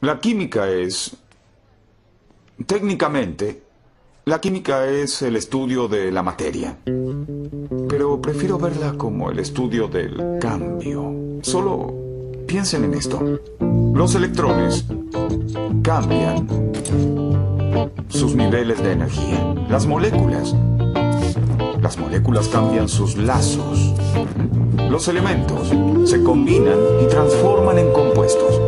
La química es... Técnicamente, la química es el estudio de la materia. Pero prefiero verla como el estudio del cambio. Solo piensen en esto. Los electrones cambian sus niveles de energía. Las moléculas cambian sus lazos. Los elementos se combinan y transforman en compuestos.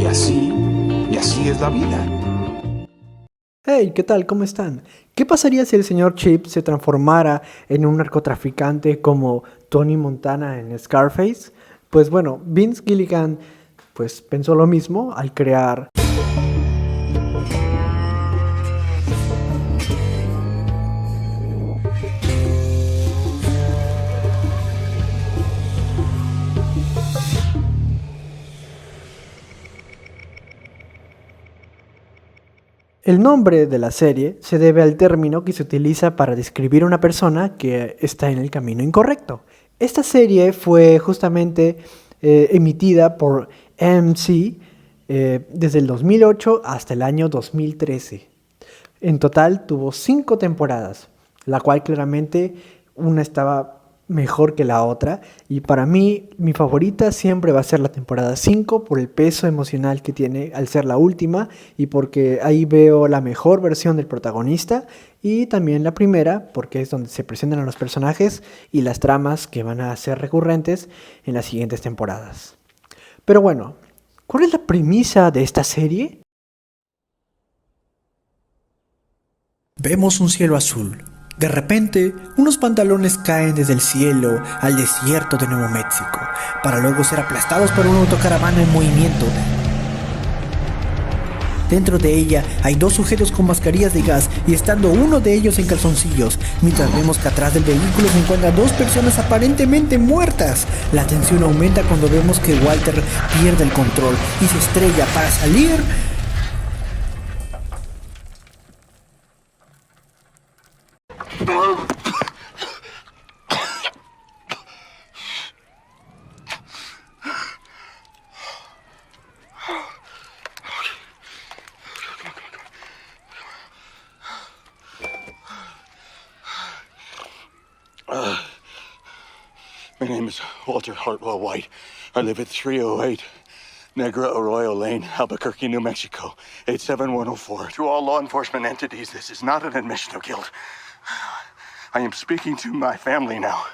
Y así es la vida. Hey, ¿qué tal? ¿Cómo están? ¿Qué pasaría si el señor Chip se transformara en un narcotraficante como Tony Montana en Scarface? Pues bueno, Vince Gilligan pues pensó lo mismo al crear el nombre de la serie se debe al término que se utiliza para describir a una persona que está en el camino incorrecto. Esta serie fue justamente emitida por AMC desde el 2008 hasta el año 2013. En total tuvo 5 temporadas, la cual claramente una estaba mejor que la otra, y para mí mi favorita siempre va a ser la temporada 5 por el peso emocional que tiene al ser la última y porque ahí veo la mejor versión del protagonista, y también la primera porque es donde se presentan a los personajes y las tramas que van a ser recurrentes en las siguientes temporadas. Pero bueno, ¿cuál es la premisa de esta serie? Vemos un cielo azul. De repente, unos pantalones caen desde el cielo al desierto de Nuevo México, para luego ser aplastados por una autocaravana en movimiento. Dentro de ella hay 2 sujetos con mascarillas de gas y estando uno de ellos en calzoncillos, mientras vemos que atrás del vehículo se encuentran 2 personas aparentemente muertas. La tensión aumenta cuando vemos que Walter pierde el control y se estrella para salir. My name is Walter Hartwell White. I live at 308 Negra Arroyo Lane, Albuquerque, New Mexico, 87104. To all law enforcement entities, this is not an admission of guilt. I am speaking to my family now.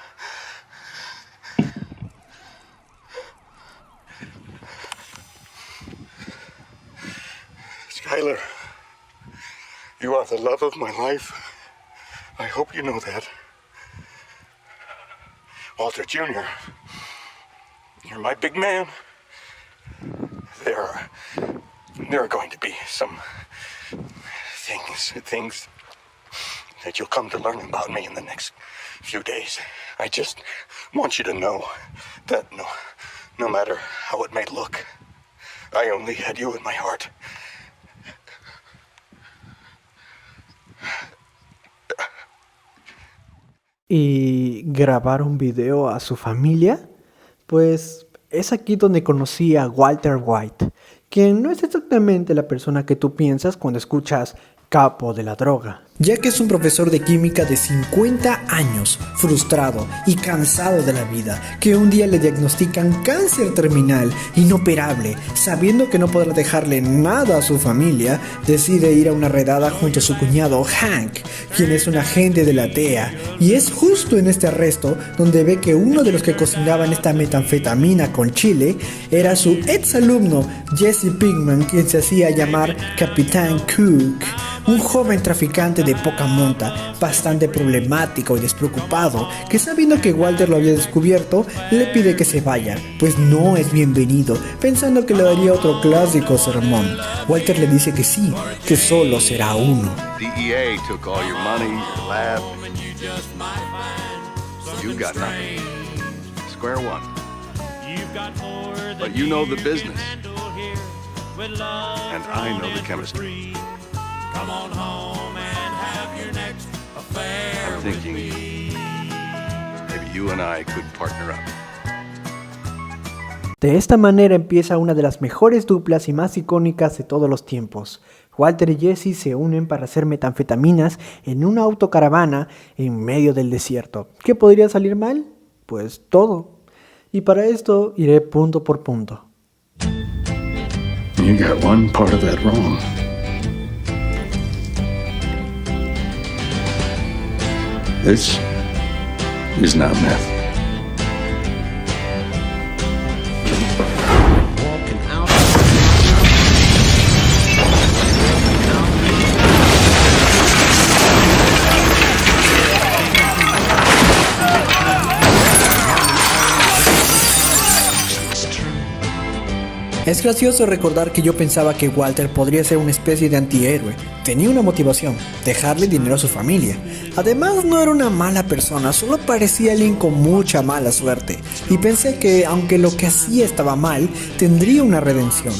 Skylar, you are the love of my life. I hope you know that. Walter Jr., you're my big man. There are going to be some things that you'll come to learn about me in the next few days. I just want you to know that no matter how it may look, I only had you in my heart. Y grabar un video a su familia, pues es aquí donde conocí a Walter White, quien no es exactamente la persona que tú piensas cuando escuchas capo de la droga. Ya que es un profesor de química de 50 años, frustrado y cansado de la vida, que un día le diagnostican cáncer terminal, inoperable, sabiendo que no podrá dejarle nada a su familia, decide ir a una redada junto a su cuñado Hank, quien es un agente de la DEA, y es justo en este arresto donde ve que uno de los que cocinaban esta metanfetamina con chile era su ex alumno Jesse Pinkman, quien se hacía llamar Capitán Cook, un joven traficante de poca monta, bastante problemático y despreocupado, que sabiendo que Walter lo había descubierto, le pide que se vaya, pues no es bienvenido, pensando que le daría otro clásico sermón. Walter le dice que sí, que solo será uno. DEA took all your money, your lab. You got nothing. Square one. But you know the business. And I know the chemistry. Come on home and have your next affair. I'm thinking maybe you and I could partner up. De esta manera empieza una de las mejores duplas y más icónicas de todos los tiempos. Walter y Jesse se unen para hacer metanfetaminas en una autocaravana en medio del desierto. ¿Qué podría salir mal? Pues todo. Y para esto iré punto por punto. You got one part of that wrong. This is not meth. Es gracioso recordar que yo pensaba que Walter podría ser una especie de antihéroe. Tenía una motivación, dejarle dinero a su familia. Además no era una mala persona, solo parecía alguien con mucha mala suerte. Y pensé que aunque lo que hacía estaba mal, tendría una redención.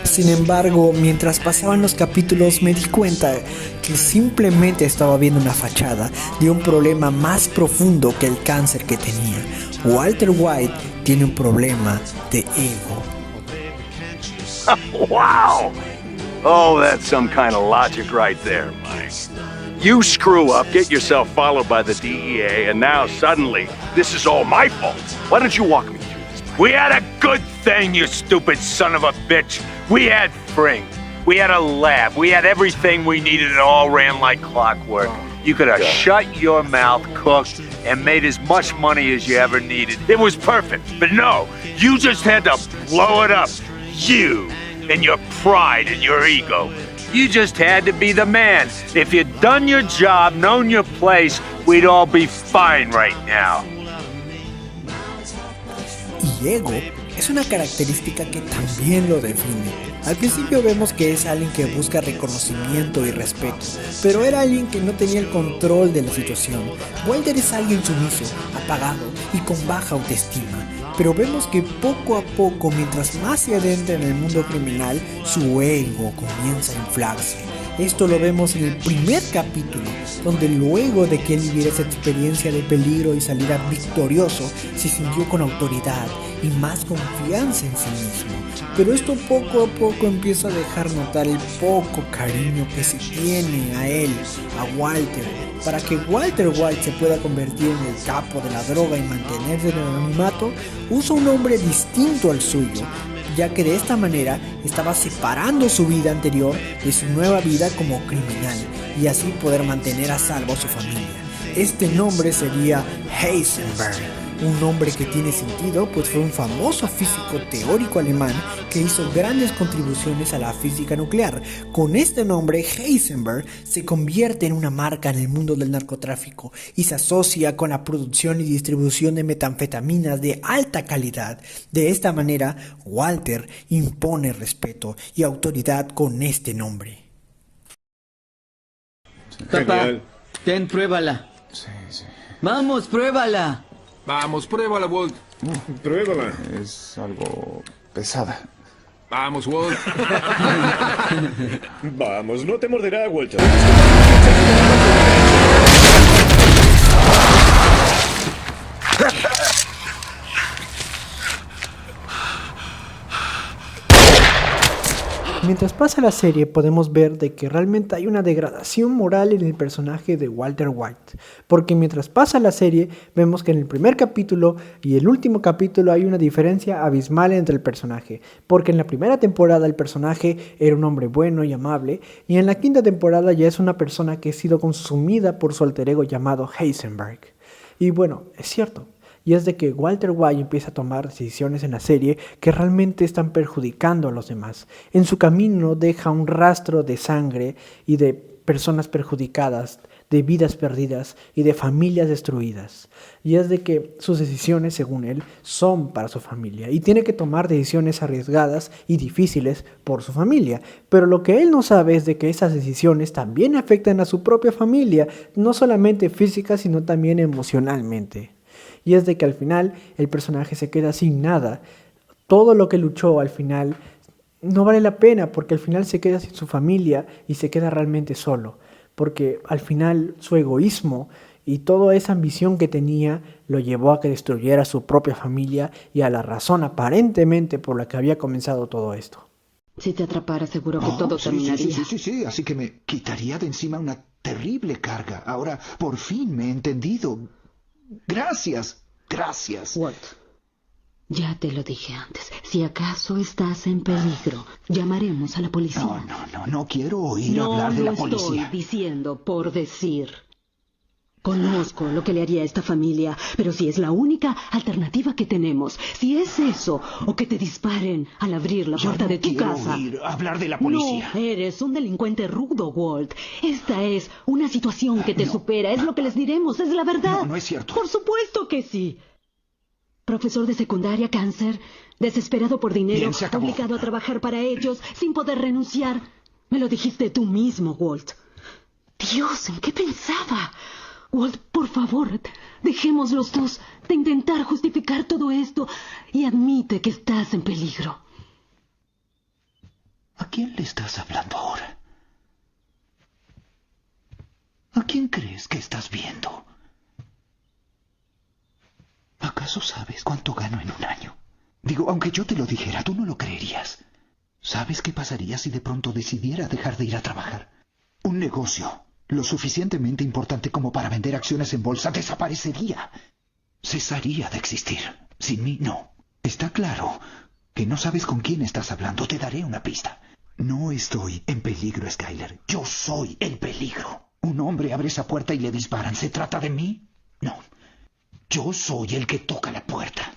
Sin embargo, mientras pasaban los capítulos me di cuenta que simplemente estaba viendo una fachada de un problema más profundo que el cáncer que tenía. Walter White tiene un problema de ego. Wow! Oh, that's some kind of logic right there, Mike. You screw up, get yourself followed by the DEA, and now suddenly, this is all my fault. Why don't you walk me through this? We had a good thing, you stupid son of a bitch. We had Fring. We had a lab. We had everything we needed. It all ran like clockwork. You could have shut your mouth, cooked, and made as much money as you ever needed. It was perfect. But no, you just had to blow it up. You and your pride and your ego. You just had to be the man. If you'd done your job, known your place, we'd all be fine right now. Y ego es una característica que también lo define. Al principio vemos que es alguien que busca reconocimiento y respeto, pero era alguien que no tenía el control de la situación. Walter es alguien sumiso, apagado y con baja autoestima. Pero vemos que poco a poco, mientras más se adentra en el mundo criminal, su ego comienza a inflarse. Esto lo vemos en el primer capítulo, donde luego de que él viviera esa experiencia de peligro y saliera victorioso, se sintió con autoridad y más confianza en sí mismo. Pero esto poco a poco empieza a dejar notar el poco cariño que se tiene a él, a Walter. Para que Walter White se pueda convertir en el capo de la droga y mantenerse en el anonimato, usa un nombre distinto al suyo, ya que de esta manera estaba separando su vida anterior de su nueva vida como criminal y así poder mantener a salvo a su familia. Este nombre sería Heisenberg, un nombre que tiene sentido pues fue un famoso físico teórico alemán que hizo grandes contribuciones a la física nuclear. Con este nombre, Heisenberg se convierte en una marca en el mundo del narcotráfico y se asocia con la producción y distribución de metanfetaminas de alta calidad. De esta manera, Walter impone respeto y autoridad con este nombre. Papá, ten, pruébala. Sí. Vamos, pruébala. Vamos, pruébala, Walt. Pruébala. Es algo pesada. Vamos, Walt. Vamos, no te morderá, Walter. Mientras pasa la serie podemos ver de que realmente hay una degradación moral en el personaje de Walter White, porque mientras pasa la serie vemos que en el primer capítulo y el último capítulo hay una diferencia abismal entre el personaje, porque en la primera temporada el personaje era un hombre bueno y amable, y en la quinta temporada ya es una persona que ha sido consumida por su alter ego llamado Heisenberg. Y bueno, es cierto. Y es de que Walter White empieza a tomar decisiones en la serie que realmente están perjudicando a los demás. En su camino deja un rastro de sangre y de personas perjudicadas, de vidas perdidas y de familias destruidas. Y es de que sus decisiones, según él, son para su familia. Y tiene que tomar decisiones arriesgadas y difíciles por su familia. Pero lo que él no sabe es de que esas decisiones también afectan a su propia familia, no solamente física, sino también emocionalmente. Y es de que al final el personaje se queda sin nada. Todo lo que luchó al final no vale la pena porque al final se queda sin su familia y se queda realmente solo. Porque al final su egoísmo y toda esa ambición que tenía lo llevó a que destruyera a su propia familia y a la razón aparentemente por la que había comenzado todo esto. Si te atrapara, seguro que todo terminaría. Sí, así que me quitaría de encima una terrible carga. Ahora, por fin me he entendido. Gracias. Walt, ya te lo dije antes. Si acaso estás en peligro, llamaremos a la policía. No quiero oír hablar de la policía. No lo estoy diciendo por decir. Conozco lo que le haría a esta familia, pero si es la única alternativa que tenemos, si es eso, o que te disparen al abrir la puerta de tu casa... Yo no quiero oír hablar de la policía. No, eres un delincuente rudo, Walt. Esta es una situación que te supera, es lo que les diremos, es la verdad. No es cierto. Por supuesto que sí. Profesor de secundaria, cáncer, desesperado por dinero, obligado a trabajar para ellos, sin poder renunciar. Me lo dijiste tú mismo, Walt. Dios, ¿en qué pensaba? Walt, por favor, dejemos los dos de intentar justificar todo esto y admite que estás en peligro. ¿A quién le estás hablando ahora? ¿A quién crees que estás viendo? ¿Acaso sabes cuánto gano en un año? Digo, aunque yo te lo dijera, tú no lo creerías. ¿Sabes qué pasaría si de pronto decidiera dejar de ir a trabajar? Un negocio lo suficientemente importante como para vender acciones en bolsa desaparecería. Cesaría de existir. Sin mí, no. Está claro que no sabes con quién estás hablando. Te daré una pista. No estoy en peligro, Skyler. Yo soy el peligro. Un hombre abre esa puerta y le disparan. ¿Se trata de mí? No. Yo soy el que toca la puerta.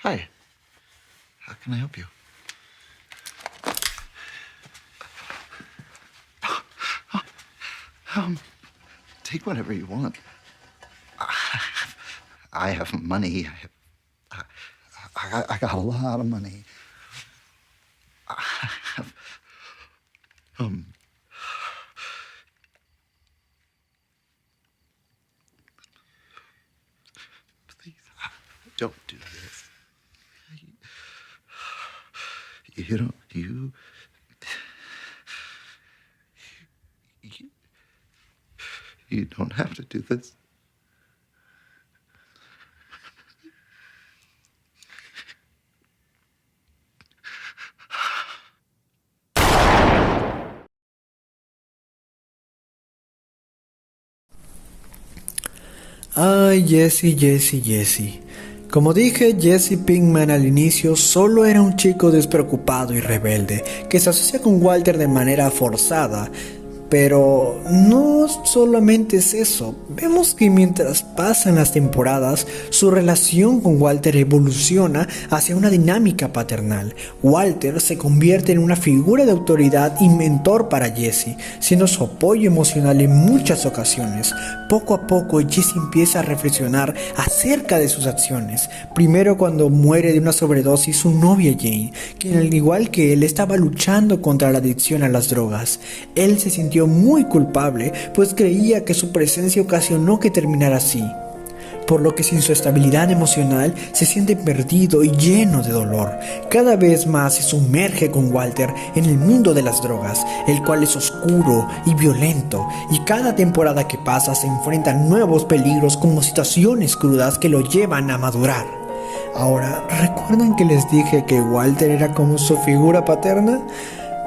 Hi. How can I help you? Take whatever you want. I have money. I got a lot of money. I have, please, don't do this. You don't have to do this. Ay, Jesse. Como dije, Jesse Pinkman al inicio solo era un chico despreocupado y rebelde, que se asocia con Walter de manera forzada. Pero no solamente es eso, vemos que mientras pasan las temporadas, su relación con Walter evoluciona hacia una dinámica paternal. Walter se convierte en una figura de autoridad y mentor para Jesse, siendo su apoyo emocional en muchas ocasiones. Poco a poco Jesse empieza a reflexionar acerca de sus acciones, primero cuando muere de una sobredosis su novia Jane, quien al igual que él estaba luchando contra la adicción a las drogas. Él se sintió muy culpable, pues creía que su presencia ocasionó que terminara así, por lo que sin su estabilidad emocional se siente perdido y lleno de dolor. Cada vez más se sumerge con Walter en el mundo de las drogas, el cual es oscuro y violento, y cada temporada que pasa se enfrenta a nuevos peligros como situaciones crudas que lo llevan a madurar. Ahora, ¿recuerdan que les dije que Walter era como su figura paterna?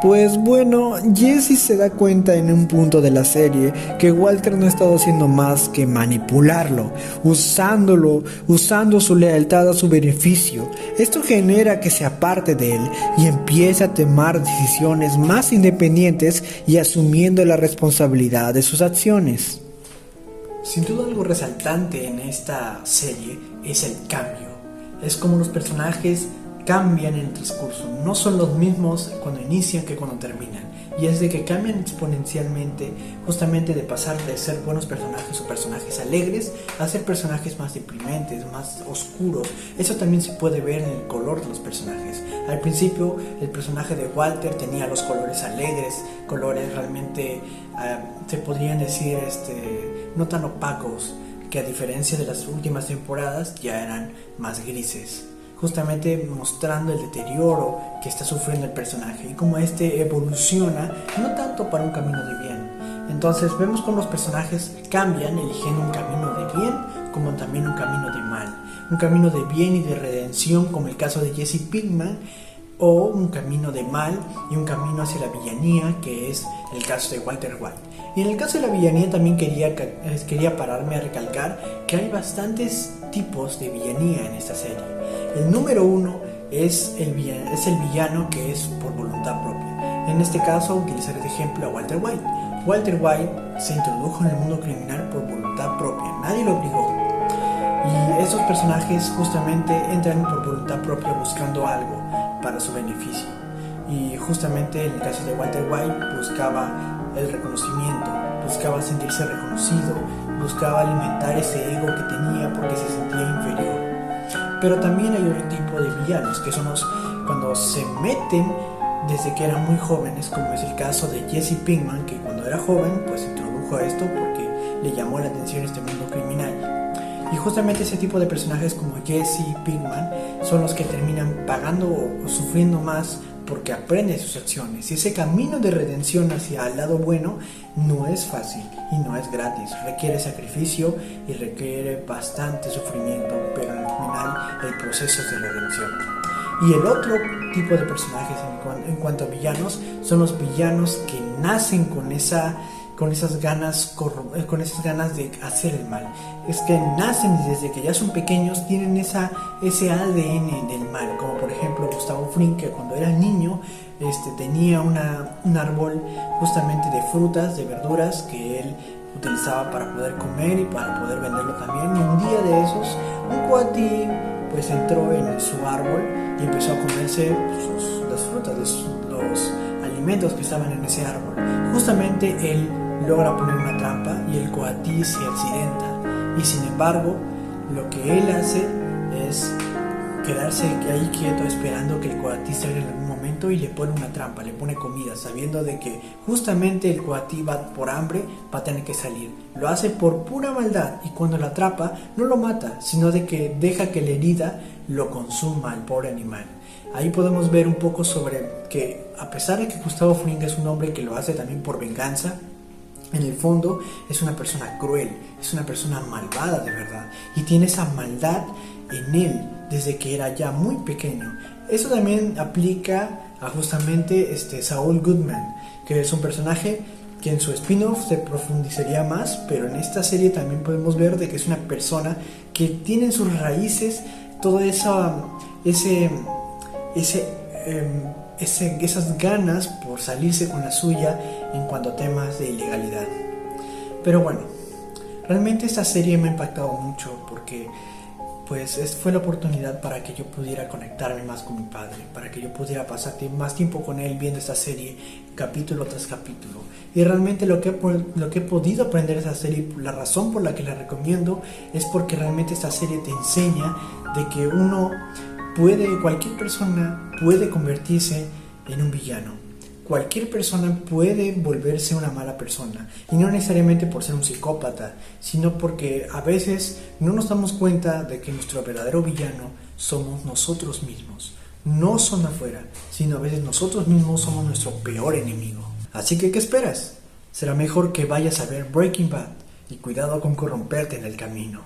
Pues bueno, Jesse se da cuenta en un punto de la serie que Walter no ha estado haciendo más que manipularlo, usando su lealtad a su beneficio. Esto genera que se aparte de él y empiece a tomar decisiones más independientes y asumiendo la responsabilidad de sus acciones. Sin duda algo resaltante en esta serie es el cambio. Es como los personajes cambian en el transcurso, no son los mismos cuando inician que cuando terminan. y es de que cambian exponencialmente, justamente de pasar de ser buenos personajes o personajes alegres a ser personajes más deprimentes, más oscuros. Eso también se puede ver en el color de los personajes. Al principio el personaje de Walter tenía los colores alegres, colores realmente se podrían decir no tan opacos, que a diferencia de las últimas temporadas ya eran más grises, justamente mostrando el deterioro que está sufriendo el personaje y cómo evoluciona, no tanto para un camino de bien. Entonces vemos cómo los personajes cambian eligiendo un camino de bien como también un camino de mal, un camino de bien y de redención como el caso de Jesse Pinkman, o un camino de mal y un camino hacia la villanía, que es el caso de Walter White. Y en el caso de la villanía también quería pararme a recalcar que hay bastantes tipos de villanía en esta serie. El número 1 es el villano que es por voluntad propia. En este caso utilizaré de ejemplo a Walter White. Walter White se introdujo en el mundo criminal por voluntad propia, nadie lo obligó. Y estos personajes justamente entran por voluntad propia buscando algo para su beneficio. Y justamente en el caso de Walter White buscaba el reconocimiento, buscaba sentirse reconocido, buscaba alimentar ese ego que tenía porque se sentía inferior. Pero también hay otro tipo de villanos, que son los cuando se meten desde que eran muy jóvenes, como es el caso de Jesse Pinkman, que cuando era joven pues introdujo a esto porque le llamó la atención este mundo criminal. Y justamente ese tipo de personajes como Jesse Pinkman son los que terminan pagando o sufriendo más porque aprenden sus acciones. Y ese camino de redención hacia el lado bueno no es fácil y no es gratis. Requiere sacrificio y requiere bastante sufrimiento, pero al final el proceso es de redención. Y el otro tipo de personajes en cuanto a villanos son los villanos que nacen con esas ganas de hacer el mal. Es que nacen y desde que ya son pequeños tienen ese ADN del mal, como por ejemplo Gustavo Fring, que cuando era niño tenía un árbol justamente de frutas, de verduras que él utilizaba para poder comer y para poder venderlo también. Y un día de esos un cuatí pues entró en su árbol y empezó a comerse las frutas, los alimentos que estaban en ese árbol. Justamente él logra poner una trampa y el coatí se accidenta, y sin embargo lo que él hace es quedarse ahí quieto esperando que el coatí salga en algún momento y le pone una trampa, le pone comida, sabiendo de que justamente el coatí va por hambre, va a tener que salir. Lo hace por pura maldad, y cuando lo atrapa no lo mata, sino de que deja que la herida lo consuma al pobre animal. Ahí podemos ver un poco sobre que a pesar de que Gustavo Fring es un hombre que lo hace también por venganza, en el fondo es una persona cruel, es una persona malvada de verdad, y tiene esa maldad en él desde que era ya muy pequeño. Eso también aplica a justamente Saul Goodman, que es un personaje que en su spin-off se profundizaría más, pero en esta serie también podemos ver de que es una persona que tiene en sus raíces todo esas ganas por salirse con la suya en cuanto a temas de ilegalidad. Pero bueno, realmente esta serie me ha impactado mucho porque pues fue la oportunidad para que yo pudiera conectarme más con mi padre, para que yo pudiera pasar más tiempo con él viendo esta serie capítulo tras capítulo. Y realmente lo que he podido aprender de esta serie, la razón por la que la recomiendo, es porque realmente esta serie te enseña de que cualquier persona puede convertirse en un villano. Cualquier persona puede volverse una mala persona, y no necesariamente por ser un psicópata, sino porque a veces no nos damos cuenta de que nuestro verdadero villano somos nosotros mismos. No son afuera, sino a veces nosotros mismos somos nuestro peor enemigo. Así que, ¿qué esperas? Será mejor que vayas a ver Breaking Bad, y cuidado con corromperte en el camino.